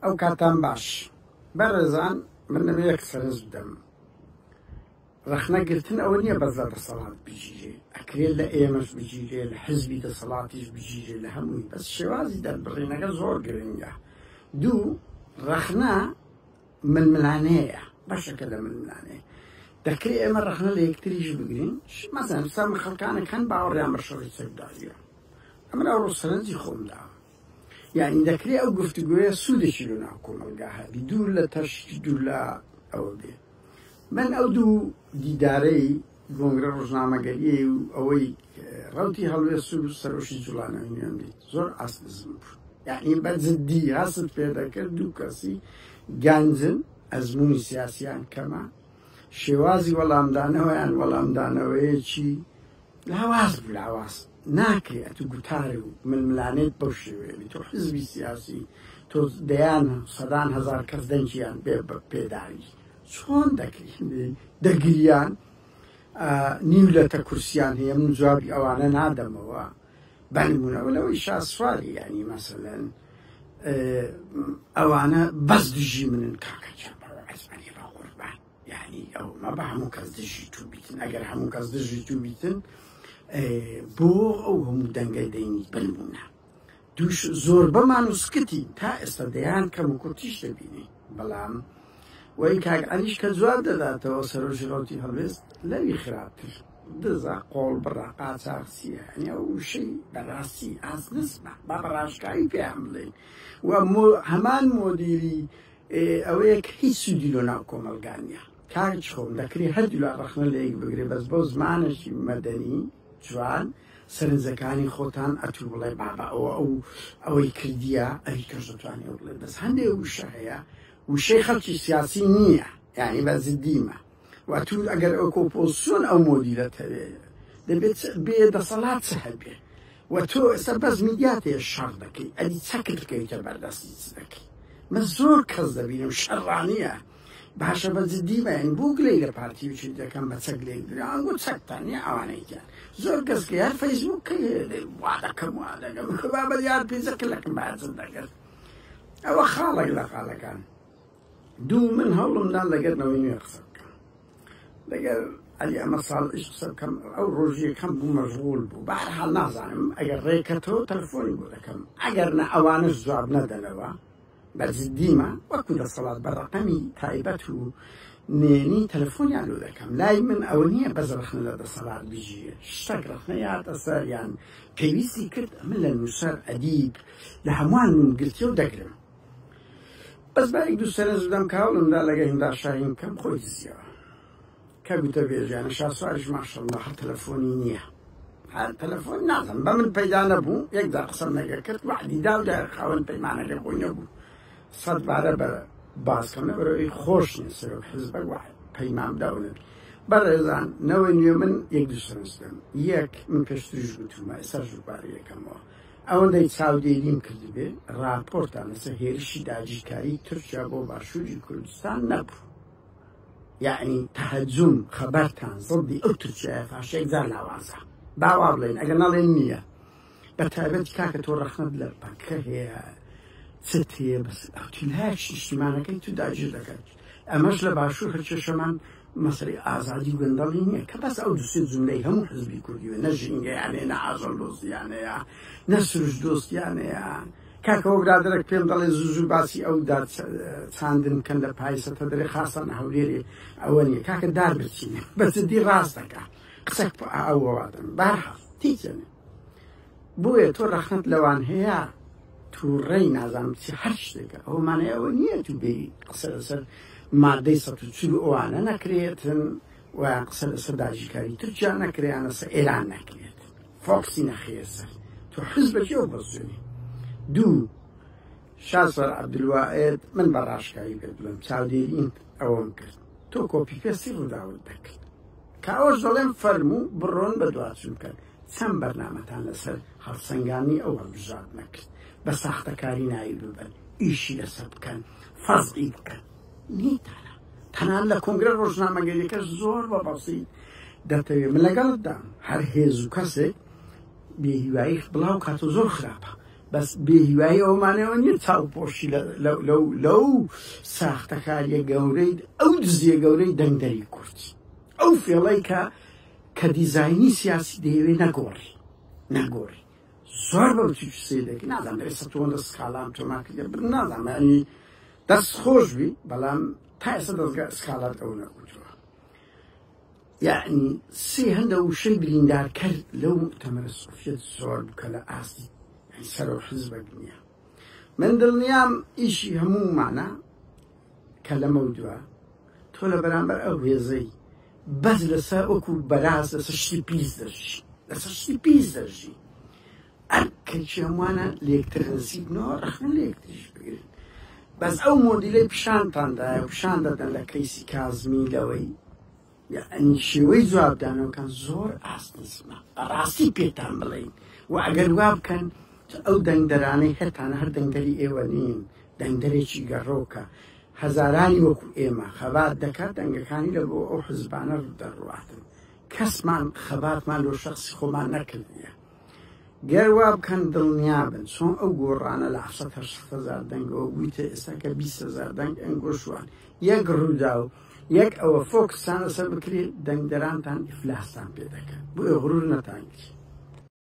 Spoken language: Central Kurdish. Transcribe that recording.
ئەو کاتان باش بەڕێزان من لەمە یەک سەرنج بدەم ڕەخنەگرتن ئەوە نییە بەس لە دەسەڵات بگیرێ ئەکرێت لە ئێمەش بگیرێ لە حزبی دەسەڵاتیش بگیرێ لە هەمووی بەس شێوازی دەربڕینەکە زۆر گرنگە دوو ڕەخنە ململانەیە بەشەکە لە ململانەیە دەکرێت ئێمە ڕەخنە لە یەکتریش بگرین مەسەڵەن ئێستا خەڵکانێک هەن باوەڕیان بە شەڕی سەرداریە ئەمە ئەوڕۆ سەرنجی خۆم داوە یعنی دەکرێت ئەو گفتوگوۆیە سوودێکی لە ناو کۆمەلگا هەبی دوور لە تەشتی دوور لە ئەوە بێ من ئەو دوو دیدارەی گۆنگرە ڕۆژنامەگەریە و ئەوەی ڕەوتی هەڵوێ سوود و سەرۆشی جوڵانەوەی نوێن بیت زۆر ئاسنزم بوو یعنی بەجددی هەست پێ دەکرد دوو کەسی گەنجن ئەزموونی سیاسیان کەمە شێوازی وەڵامدانەوەیان وەڵامدانەوەیەکی لاواز بوو لاواز ناکرێت و گوتارە و ململانێت بەو شێوەیە تۆ حزبی سیاسی تۆ دەیان سەدان هەزار کەس دەنجیان بێ بە پێداوی چۆن دەکرێت دەگریان نیولەتە کورسیان هەیە من جوابی ئەوانە نادەمەوە بەنمونەوە لەوەی شاسواری یعنی مەسەلەن ئەوانە بەس دژی منن کاکە ئەزمانی بە قوربان یعنی ئەومە بە هەموو کەس دژی تو بیتن ئەگەر هەموو کەس دژی تو بیتن بۆ ئەو هەموو دەنگەی دەینی بنمونە دووش زۆر بەمان و سکتی تا ئێستا دەیان کەم و کورتیش دەبینی بەڵام وەی کاک عەلیش کە جواب دەداتەوە سەرۆژی ڕەوتی هەڵوێست لەوی خراپتر دزا قۆڵ بڕا قاچاقچیە هەنی ئەو وشەی بەڕاستی ئاز نسبە با بەڕاشکایی پێیان بڵێن و هەمان مۆدیری ئەوەیە کە هیچ سوودی لۆ ناو کۆمەلگا نییە کاک خۆم دەکرێت هەردوو لا ڕەخنە لە یەک بگرێ بەس بۆ زمانێکی مەدەنی جوان سەرنجەکانی خۆتان ئەتوو بڵێ بابا ئەوەی کردیە ئەوی کەش دەتوانێ بڵێ بەس هەندێک وشە هەیە وشەی خەڵکی سیاسی نییە یعنی بە زدیمە و تو ئەگەر ئەو کۆپۆزیسیۆن ئەو مۆدیرەت هەبێ دەبێت بێ دەسەڵات چ هەبێ و تۆ ئێستا بەس میدیات هەیە شەڕ دەکەی ئەدی چەکت بکەیتە بەردەستی چ دەکەی من زۆر کەس دەبینم شەڕانیە باشە بە جددیمە یعنی بۆ گلەی لە پارتی وچی دەکەم بە چەک لێ ئەنگۆ چەکتان نیە ئەوانەیتیان زۆر کەس کە یار فەیسبووک وا دەکەم وا دەکەم خبا بە یار پێزەکلەکەم بەعجز دەکرد ئەوە خاڵێک لە خاڵەکان دوو من هەوڵمدان لەگەرنەوەی نوێ قسە بکەم لەگەر ئەلی ئەمە ساڵ ئیش قسە بکەم ئەو ڕۆژیەکەم بوو مەشغوڵ بوو بەهەرحاڵ نازانم ئەگەر ڕێکەتەوە تەلەفۆنی بۆ دەکەم ئەگەر نە ئەوانش جواب نەدەنەوە بەجددیمە وەکو دەسەڵات بە ڕەقەمی تایبەت و نێنی تەلەفۆنیان لۆ دەکەم لای من ئەوە نییە بەس ڕەخنە لە دەسەڵات بژیە شتێک ڕەخنە یاتە سەر یان پێویستی کرد من لە نووسەر ئەدیب لە هەمووان من گرتیە و دەگرم بەس باێک دوو سەرنج بدەم کاوڵمدا لەگە هێندا شاهین بکەم خۆی دزیەوە کە گوتە بێژیانە شاسوواریش ماشەڵڵا هەر تەلەفۆنی نییە هەر تەلەفۆن نازانم بە من پەیدا نەبوو یەکدا قسەم نەگە کرد وعدی دا و دایە خاوەن پەیمانەکە بۆی نەبوو سەد بارە بە باسکەم لەبەرەوەی خۆش نیە سەرۆک حیزبە وعد پەیمان بداونن بەڕێزان نەوەی نوێ من یەک دوو سەرنج دەم یەک من پێشتریش گوتومە ئێستا ژووربارە یەکەمەوە ئەوەندەی چاودێریم کردبێ راپۆرتان لەسەر هێرشی داگیرکاری تورکیا بۆ باشووری کوردستان نەبوو یعنی تەهەجوم خەبەرتان زڵدی ئەو تورکیایە فاشەیەک جار لاوازە باوا بڵێن ئەگەر نەڵێن نییە بە تایبەتی کاکە تۆ ڕەخنەت لە بەنکە هەیە چت هەیە بەس ئەوتیلایەک نیشتیمانەکەی تو داگیر دەکات ئەمەش لە باشوور هەرچێشەمان مەسەلەی ئازادی گوێندەڵی نییە کە بەس ئەو دووسێ جوملەی هەموو حزبی کوردیوە نە ژینگەیانەیە نە ئاژەڵ دۆستیانەیە نە سروش دۆستیانەیە کاکەوە برادرێک پێم دەڵێ زوو باسی ئەو چاندن بکەن لە پایسەتە دەرێ خاستان هەولێرێ ئەوە نییە کاکە دار بچینێ بەجددی ڕاست دەکات قسەک ئەوەوادن بەرحەڵ تیجەنێ بۆیە تۆ ڕەخنەت لەوان هەیە تووڕێی نازانم چی هەر شتێکە ئەومانەیە ئەوە نییە تو بێ قسە لەسەر مادەی ١٤ ئەوانە نەکرێتن و قسە لەسەر داگیرکاری تورکیا نەکرێیان لەسەر ئێران نەکرێت فۆکسی نەخەیە سەر تۆ حیزبەکی ئەو بەزوێنی دوو شاسوار عەبدولواحید من بە ڕاشکایی پێت بڵێم چاودێرین ئەوەم کرد تۆ کۆپی پێستی ڕووداوت دەکرد کە ئەوەش دەڵێم فەرموو بڕۆن بە دوواچوون بکەن چەند بەرنامەتان لەسەر هەڵسەنگانی ئەو هەڵبژار نەکرد بە ساختەکاری ناوی ببن ئیشی لەسەر بکەن فەزعی بکەن نیتانە تەنان لە کۆنگرە ڕۆژنامەگەریەکەش زۆر بە بەسیط دەتەوێت من لەگەڵتدام هەر هێز و کەسێک بێهیوایی بڵاو کاتۆ زۆر خراپە بەس بێهیوایی ئەومانەوە نیە چاوپۆشی لەو ساختەکاریە گەورەی ئەو دزیە گەورەی دەنگدەری کورد ئەو فێڵەی کە دیزاینی سیاسی دەیەوێ نەگۆڕی زۆر بەو سێ دەکە نازانم دەوێت سەتۆن سکاڵام تۆماکە نازانم ئەنی دەست خۆش بی بەڵام تا ئێستا دەستگا سکالات ئەو نەگوتووە یعنی سێ هەندە وشەی بریندار کرد لەو مؤتەمەرە سۆڤیەت زۆر بوو کە لە ئاستی سەر و حزبە دنیا من دڵنیام ئیشی هەموومانە کە لەمە دووە تۆ لە بەرامبەر ئەو هێزەی بەس لەسەر وەکو بەراز لەسەر شتی پیس دەژی ئەر کەچی هەمووانە لێکتر نزیبنەوە ڕەخنە لە یەکتریش بگرن بەس ئەو مۆدیلەی پیشانتاندایە پیشان دەدەن لە کەیسی کازمی لەوەی یعنی شێوەی جوابدانەوەکان زۆر ئاسنیسمە ڕاستی پێتان بڵێین و ئەگەر وا بکەن ئەو دەنگدەرانەی هەتانە هەر دەنگدەری ئێوە نین دەنگدەرێکی گەڕۆکە هەزارانی وەکو ئێمە خەبات دەکات دەنگەکانی لە بۆ ئەو حزبانە دەڕواتن کەسمان خەباتمان لۆ شخصی خۆمان نەکردیە گەر وا بکەن دڵنیا بن چۆن ئەو گۆڕانە لە 700,000 دەنگەوە بوویتە ئێستا کە 20,000 دەنگ ئەنگۆشوان یەک ڕوودا و یەک ئەوە فۆکسان لەسەر بکرێت دەنگدەرانتان ئیفلاسان پێ دەکەن بۆ غرور نەتانگی